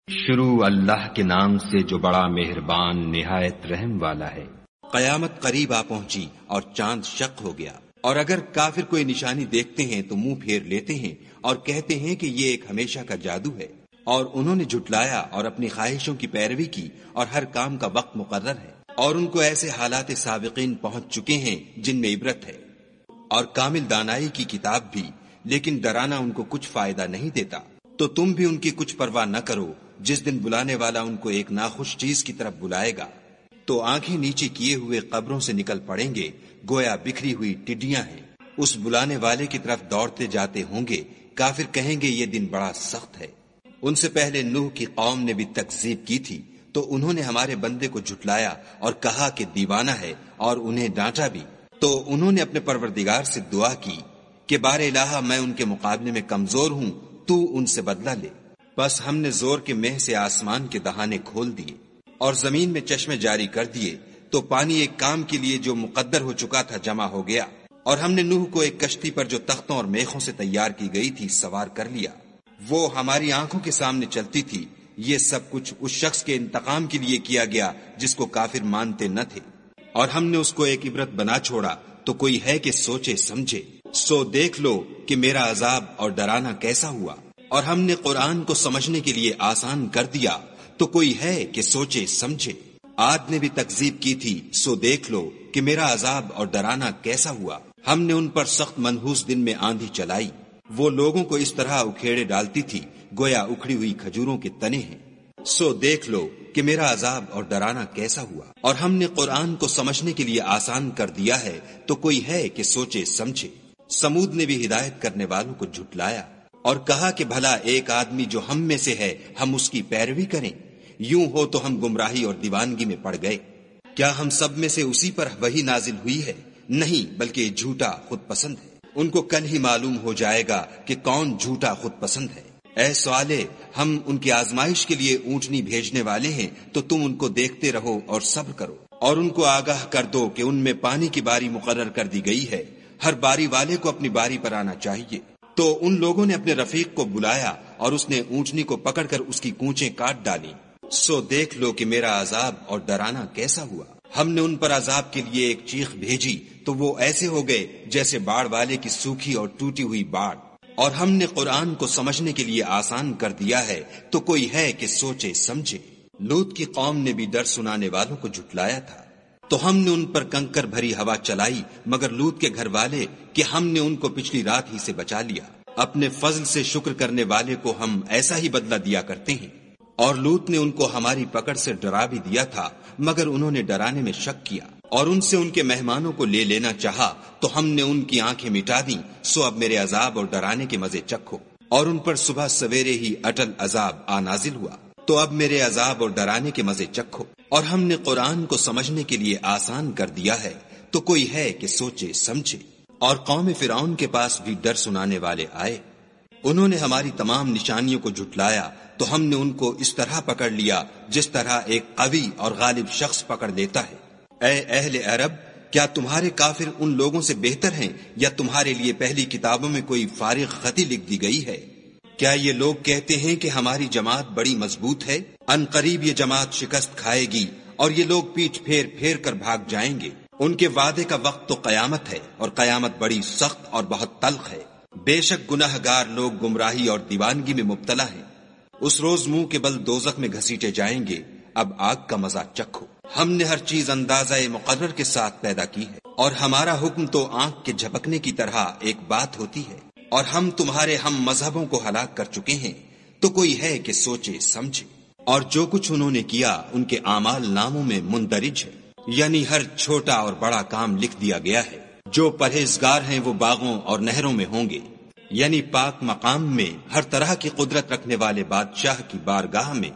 شروع اللہ کے نام سے جو بڑا مہربان نہایت رحم والا ہے۔ قیامت قریب آ پہنچی اور چاند شق ہو گیا، اور اگر کافر کوئی نشانی دیکھتے ہیں تو منہ پھیر لیتے ہیں اور کہتے ہیں کہ یہ ایک ہمیشہ کا جادو ہے، اور انہوں نے جھٹلایا اور اپنی خواہشوں کی پیروی کی، اور ہر کام کا وقت مقرر ہے، اور ان کو ایسے حالات سابقین پہنچ چکے ہیں جن میں عبرت ہے، اور کامل دانائی کی کتاب بھی، لیکن ڈرانا ان کو کچھ فائدہ نہیں دیتا۔ تو تم بھی ان کی کچھ پرواہ نہ کرو، جس دن بلانے والا ان کو ایک ناخوش چیز کی طرف بلائے گا تو آنکھیں نیچے کیے ہوئے قبروں سے نکل پڑیں گے، گویا بکھری ہوئی ٹڈیاں ہیں۔ اس بلانے والے کی طرف دوڑتے جاتے ہوں گے، کافر کہیں گے یہ دن بڑا سخت ہے۔ ان سے پہلے نوح کی قوم نے بھی تکذیب کی تھی، تو انہوں نے ہمارے بندے کو جھٹلایا اور کہا کہ دیوانہ ہے، اور انہیں ڈانٹا بھی۔ تو انہوں نے اپنے پروردگار سے دعا کی کہ بار الہ، میں ان کے مقابلے میں کمزور ہوں، تو ان سے بدلہ لے۔ بس ہم نے زور کے مہ سے آسمان کے دہانے کھول دیے اور زمین میں چشمے جاری کر دیے، تو پانی ایک کام کے لیے جو مقدر ہو چکا تھا جمع ہو گیا، اور ہم نے نوح کو ایک کشتی پر جو تختوں اور میخوں سے تیار کی گئی تھی سوار کر لیا۔ وہ ہماری آنکھوں کے سامنے چلتی تھی۔ یہ سب کچھ اس شخص کے انتقام کے لیے کیا گیا جس کو کافر مانتے نہ تھے، اور ہم نے اس کو ایک عبرت بنا چھوڑا، تو کوئی ہے کہ سوچے سمجھے۔ سو دیکھ لو کہ میرا عذاب اور ڈرانا کیسا ہوا، اور ہم نے قرآن کو سمجھنے کے لیے آسان کر دیا، تو کوئی ہے کہ سوچے سمجھے۔ عاد نے بھی تکذیب کی تھی، سو دیکھ لو کہ میرا عذاب اور ڈرانا کیسا ہوا۔ ہم نے ان پر سخت منحوس دن میں آندھی چلائی، وہ لوگوں کو اس طرح اکھیڑے ڈالتی تھی گویا اکھڑی ہوئی کھجوروں کے تنے ہیں۔ سو دیکھ لو کہ میرا عذاب اور ڈرانا کیسا ہوا، اور ہم نے قرآن کو سمجھنے کے لیے آسان کر دیا ہے، تو کوئی ہے کہ سوچے سمجھے۔ سمود نے بھی ہدایت کرنے والوں کو جھٹلایا اور کہا کہ بھلا ایک آدمی جو ہم میں سے ہے ہم اس کی پیروی کریں؟ یوں ہو تو ہم گمراہی اور دیوانگی میں پڑ گئے۔ کیا ہم سب میں سے اسی پر وحی نازل ہوئی ہے؟ نہیں، بلکہ جھوٹا خود پسند ہے۔ ان کو کل ہی معلوم ہو جائے گا کہ کون جھوٹا خود پسند ہے۔ اے صالح، ہم ان کی آزمائش کے لیے اونٹنی بھیجنے والے ہیں، تو تم ان کو دیکھتے رہو اور صبر کرو، اور ان کو آگاہ کر دو کہ ان میں پانی کی باری مقرر کر دی گئی ہے، ہر باری والے کو اپنی باری پر آنا چاہیے۔ تو ان لوگوں نے اپنے رفیق کو بلایا اور اس نے اونٹنی کو پکڑ کر اس کی کونچیں کاٹ ڈالی۔ سو دیکھ لو کہ میرا عذاب اور ڈرانا کیسا ہوا۔ ہم نے ان پر عذاب کے لیے ایک چیخ بھیجی، تو وہ ایسے ہو گئے جیسے باڑ والے کی سوکھی اور ٹوٹی ہوئی باڑ۔ اور ہم نے قرآن کو سمجھنے کے لیے آسان کر دیا ہے، تو کوئی ہے کہ سوچے سمجھے۔ لوط کی قوم نے بھی ڈر سنانے والوں کو جھٹلایا تھا، تو ہم نے ان پر کنکر بھری ہوا چلائی، مگر لوط کے گھر والے کہ ہم نے ان کو پچھلی رات ہی سے بچا لیا۔ اپنے فضل سے شکر کرنے والے کو ہم ایسا ہی بدلہ دیا کرتے ہیں۔ اور لوط نے ان کو ہماری پکڑ سے ڈرا بھی دیا تھا، مگر انہوں نے ڈرانے میں شک کیا اور ان سے ان کے مہمانوں کو لے لینا چاہا، تو ہم نے ان کی آنکھیں مٹا دیں۔ سو اب میرے عذاب اور ڈرانے کے مزے چکھو۔ اور ان پر صبح سویرے ہی اٹل عذاب آ نازل ہوا، تو اب میرے عذاب اور ڈرانے کے مزے چکھو۔ اور ہم نے قرآن کو سمجھنے کے لیے آسان کر دیا ہے، تو کوئی ہے کہ سوچے سمجھے۔ اور قوم فرعون کے پاس بھی ڈر سنانے والے آئے، انہوں نے ہماری تمام نشانیوں کو جھٹلایا، تو ہم نے ان کو اس طرح پکڑ لیا جس طرح ایک قوی اور غالب شخص پکڑ لیتا ہے۔ اے اہل عرب، کیا تمہارے کافر ان لوگوں سے بہتر ہیں، یا تمہارے لیے پہلی کتابوں میں کوئی فارغ خطی لکھ دی گئی ہے؟ کیا یہ لوگ کہتے ہیں کہ ہماری جماعت بڑی مضبوط ہے؟ ان قریب یہ جماعت شکست کھائے گی، اور یہ لوگ پیٹھ پھیر پھیر کر بھاگ جائیں گے۔ ان کے وعدے کا وقت تو قیامت ہے، اور قیامت بڑی سخت اور بہت تلخ ہے۔ بے شک گناہ گار لوگ گمراہی اور دیوانگی میں مبتلا ہیں۔ اس روز منہ کے بل دوزخ میں گھسیٹے جائیں گے۔ اب آگ کا مزہ چکھو۔ ہم نے ہر چیز اندازہ مقرر کے ساتھ پیدا کی ہے، اور ہمارا حکم تو آنکھ کے جھپکنے کی طرح ایک بات ہوتی ہے۔ اور ہم تمہارے ہم مذہبوں کو ہلاک کر چکے ہیں، تو کوئی ہے کہ سوچے سمجھے۔ اور جو کچھ انہوں نے کیا ان کے اعمال ناموں میں مندرج ہے، یعنی ہر چھوٹا اور بڑا کام لکھ دیا گیا ہے۔ جو پرہیزگار ہیں وہ باغوں اور نہروں میں ہوں گے، یعنی پاک مقام میں ہر طرح کی قدرت رکھنے والے بادشاہ کی بارگاہ میں۔